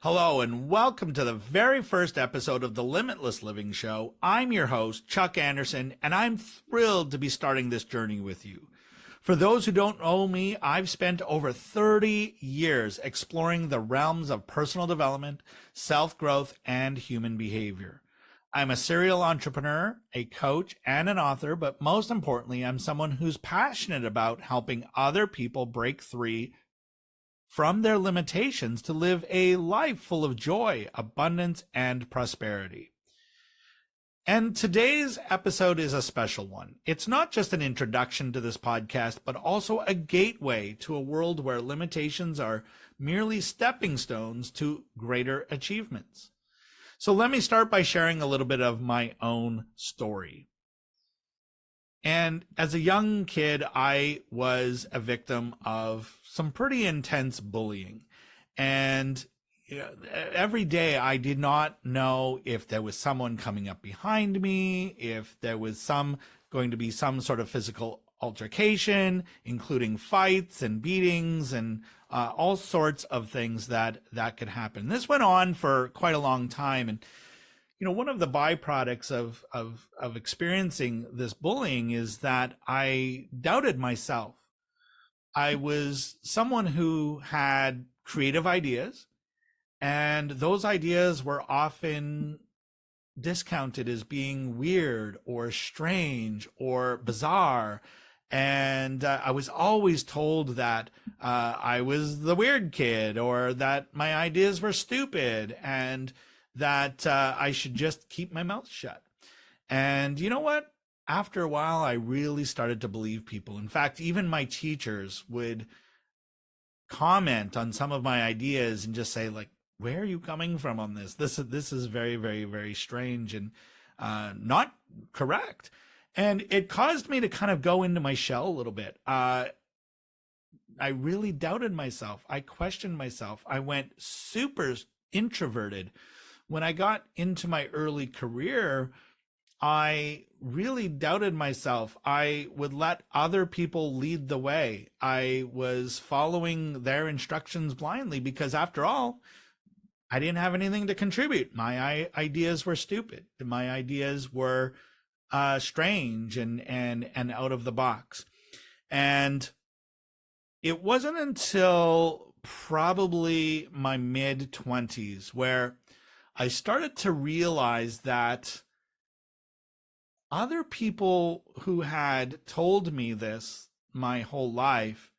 Hello, and welcome to the very first episode of the Limitless Living Show. I'm your host, Chuck Anderson, and I'm thrilled to be starting this journey with you. For those who don't know me, I've spent over 30 years exploring the realms of personal development, self-growth, and human behavior. I'm a serial entrepreneur, a coach, and an author, but most importantly, I'm someone who's passionate about helping other people break free from their limitations to live a life full of joy, abundance, and prosperity. And today's episode is a special one. It's not just an introduction to this podcast, but also a gateway to a world where limitations are merely stepping stones to greater achievements. So let me start by sharing a little bit of my own story. And as a young kid, I was a victim of some pretty intense bullying. And every day I did not know if there was someone coming up behind me, if there was going to be some sort of physical altercation, including fights and beatings and all sorts of things that could happen. This went on for quite a long time. And one of the byproducts of experiencing this bullying is that I doubted myself. I was someone who had creative ideas, and those ideas were often discounted as being weird or strange or bizarre. And I was always told that I was the weird kid, or that my ideas were stupid, and that I should just keep my mouth shut. And you know what? After a while, I really started to believe people. In fact, even my teachers would comment on some of my ideas and just say, like, where are you coming from on this? This is very, very, very strange and not correct. And it caused me to kind of go into my shell a little bit. I really doubted myself. I questioned myself. I went super introverted. When I got into my early career, I really doubted myself. I would let other people lead the way. I was following their instructions blindly because, after all, I didn't have anything to contribute. My ideas were stupid. My ideas were strange and out of the box. And it wasn't until probably my mid-20s where I started to realize that other people who had told me this my whole life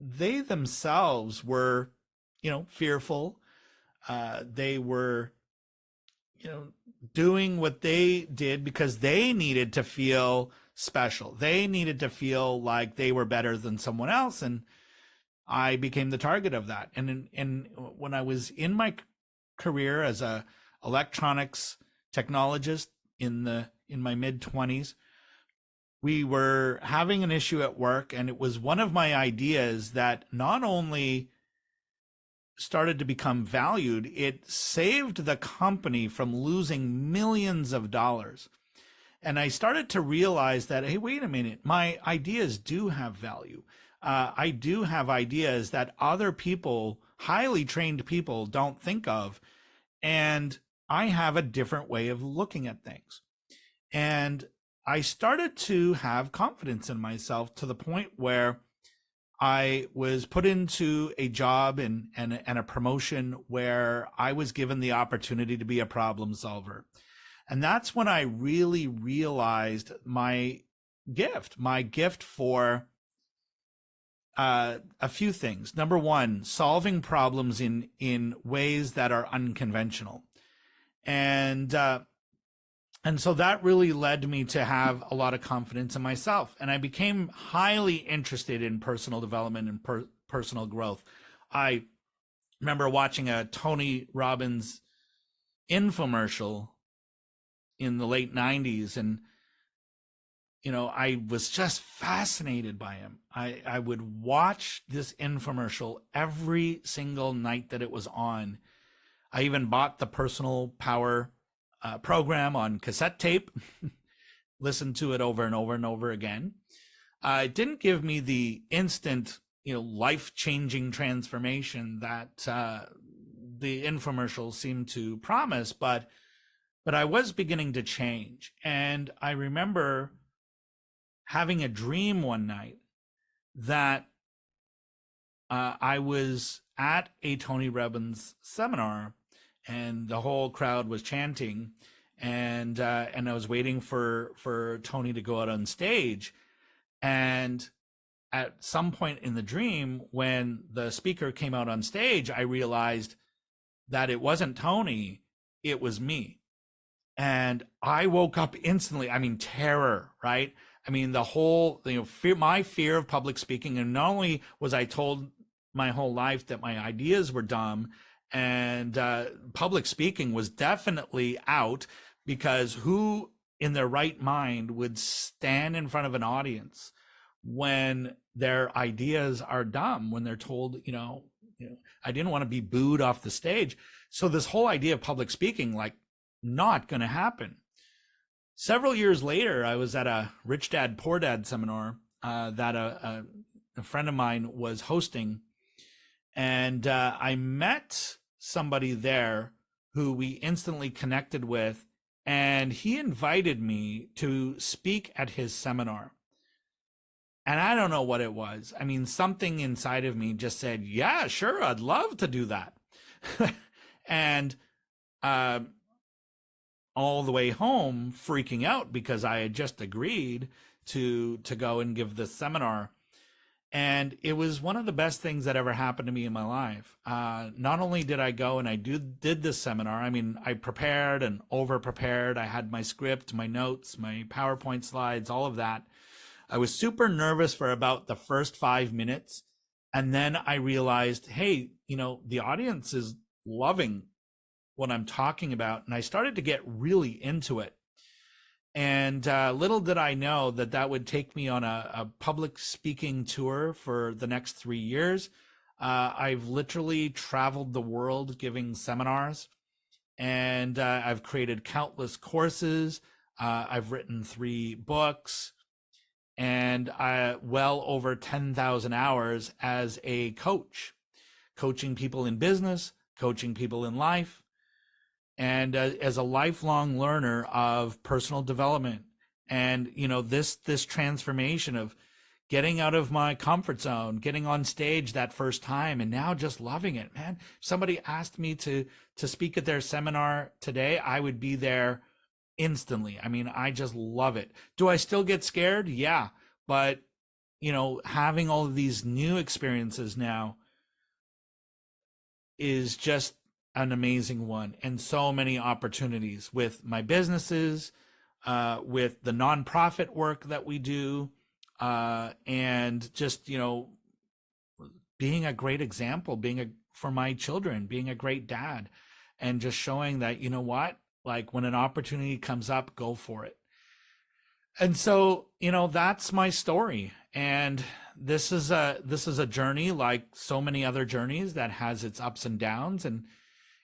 they themselves were, fearful. They were, doing what they did because they needed to feel special. They needed to feel like they were better than someone else. And I became the target of that. And when I was in my career as a electronics technologist in my mid-20s, we were having an issue at work, and it was one of my ideas that not only started to become valued, it saved the company from losing millions of dollars. And I started to realize that, hey, wait a minute, my ideas do have value. I do have ideas that other people, highly trained people, don't think of. And I have a different way of looking at things. And I started to have confidence in myself to the point where I was put into a job and a promotion where I was given the opportunity to be a problem solver. And that's when I really realized my gift for a few things. Number one, solving problems in ways that are unconventional. And so that really led me to have a lot of confidence in myself. And I became highly interested in personal development and personal growth. I remember watching a Tony Robbins infomercial in the late 90s, and I was just fascinated by him. I would watch this infomercial every single night that it was on. I even bought the Personal Power program on cassette tape, listened to it over and over and over again. It didn't give me the instant life-changing transformation that the infomercials seem to promise, but I was beginning to change. And I remember having a dream one night that I was at a Tony Robbins seminar, and the whole crowd was chanting, and I was waiting for Tony to go out on stage. And at some point in the dream, when the speaker came out on stage, I realized that it wasn't Tony, it was me. And I woke up instantly. I mean, terror, right? I mean, the whole, my fear of public speaking. And not only was I told my whole life that my ideas were dumb, and public speaking was definitely out, because who in their right mind would stand in front of an audience when their ideas are dumb, when they're told, I didn't want to be booed off the stage. So this whole idea of public speaking, like, not going to happen. Several years later, I was at a Rich Dad, Poor Dad seminar that a friend of mine was hosting. And I met somebody there who we instantly connected with, and he invited me to speak at his seminar. And I don't know what it was. I mean, something inside of me just said, yeah, sure, I'd love to do that. And all the way home, freaking out because I had just agreed to go and give this seminar. And it was one of the best things that ever happened to me in my life. Not only did I go and I did this seminar, I mean, I prepared and over-prepared. I had my script, my notes, my PowerPoint slides, all of that. I was super nervous for about the first 5 minutes. And then I realized, hey, the audience is loving what I'm talking about. And I started to get really into it. And little did I know that would take me on a public speaking tour for the next 3 years. I've literally traveled the world giving seminars, and I've created countless courses. I've written 3 books, and well over 10,000 hours as a coach, coaching people in business, coaching people in life. And as a lifelong learner of personal development, and this transformation of getting out of my comfort zone, getting on stage that first time, and now just loving it, man. Somebody asked me to speak at their seminar today, I would be there instantly. I mean, I just love it. Do I still get scared? Yeah, but having all of these new experiences now is just an amazing one, and so many opportunities with my businesses, with the nonprofit work that we do, and just being a great example, for my children, being a great dad, and just showing that what, like, when an opportunity comes up, go for it. And so that's my story, and this is a journey like so many other journeys that has its ups and downs, and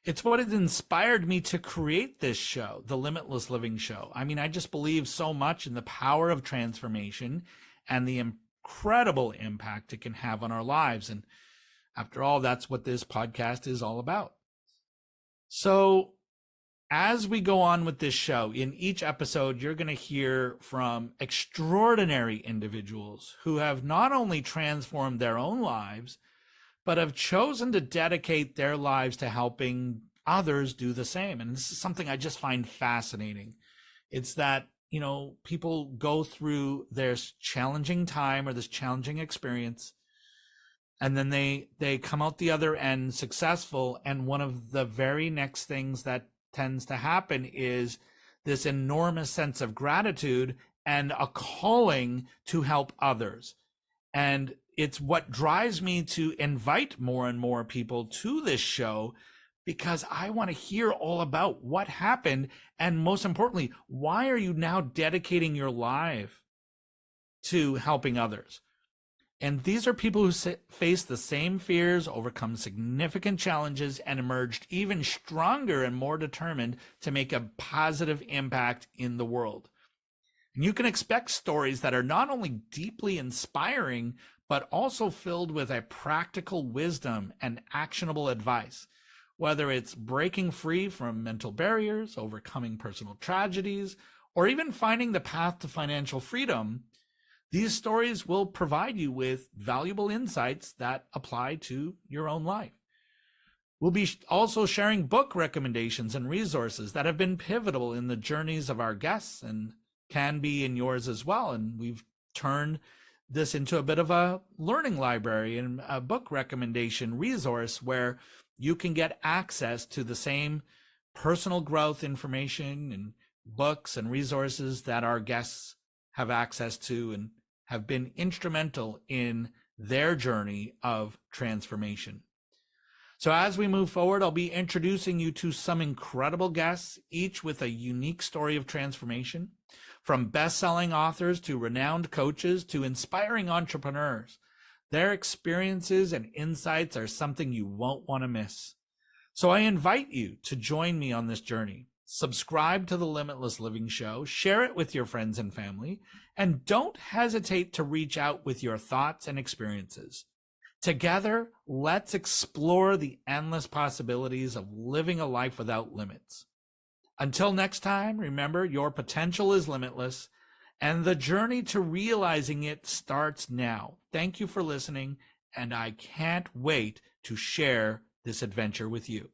it's what has inspired me to create this show, the Limitless Living Show. I mean, I just believe so much in the power of transformation and the incredible impact it can have on our lives. And after all, that's what this podcast is all about. So as we go on with this show, in each episode, you're going to hear from extraordinary individuals who have not only transformed their own lives, but have chosen to dedicate their lives to helping others do the same. And this is something I just find fascinating. It's that, people go through this challenging time or this challenging experience, and then they come out the other end successful. And one of the very next things that tends to happen is this enormous sense of gratitude and a calling to help others. And it's what drives me to invite more and more people to this show, because I want to hear all about what happened. And most importantly, why are you now dedicating your life to helping others? And these are people who face the same fears, overcome significant challenges, and emerged even stronger and more determined to make a positive impact in the world. And you can expect stories that are not only deeply inspiring, but also filled with a practical wisdom and actionable advice. Whether it's breaking free from mental barriers, overcoming personal tragedies, or even finding the path to financial freedom, these stories will provide you with valuable insights that apply to your own life. We'll be also sharing book recommendations and resources that have been pivotal in the journeys of our guests and can be in yours as well. And we've turned this into a bit of a learning library and a book recommendation resource where you can get access to the same personal growth information and books and resources that our guests have access to and have been instrumental in their journey of transformation. So as we move forward, I'll be introducing you to some incredible guests, each with a unique story of transformation, from best-selling authors to renowned coaches to inspiring entrepreneurs. Their experiences and insights are something you won't want to miss. So I invite you to join me on this journey. Subscribe to the Limitless Living Show, share it with your friends and family, and don't hesitate to reach out with your thoughts and experiences. Together, let's explore the endless possibilities of living a life without limits. Until next time, remember, your potential is limitless, and the journey to realizing it starts now. Thank you for listening, and I can't wait to share this adventure with you.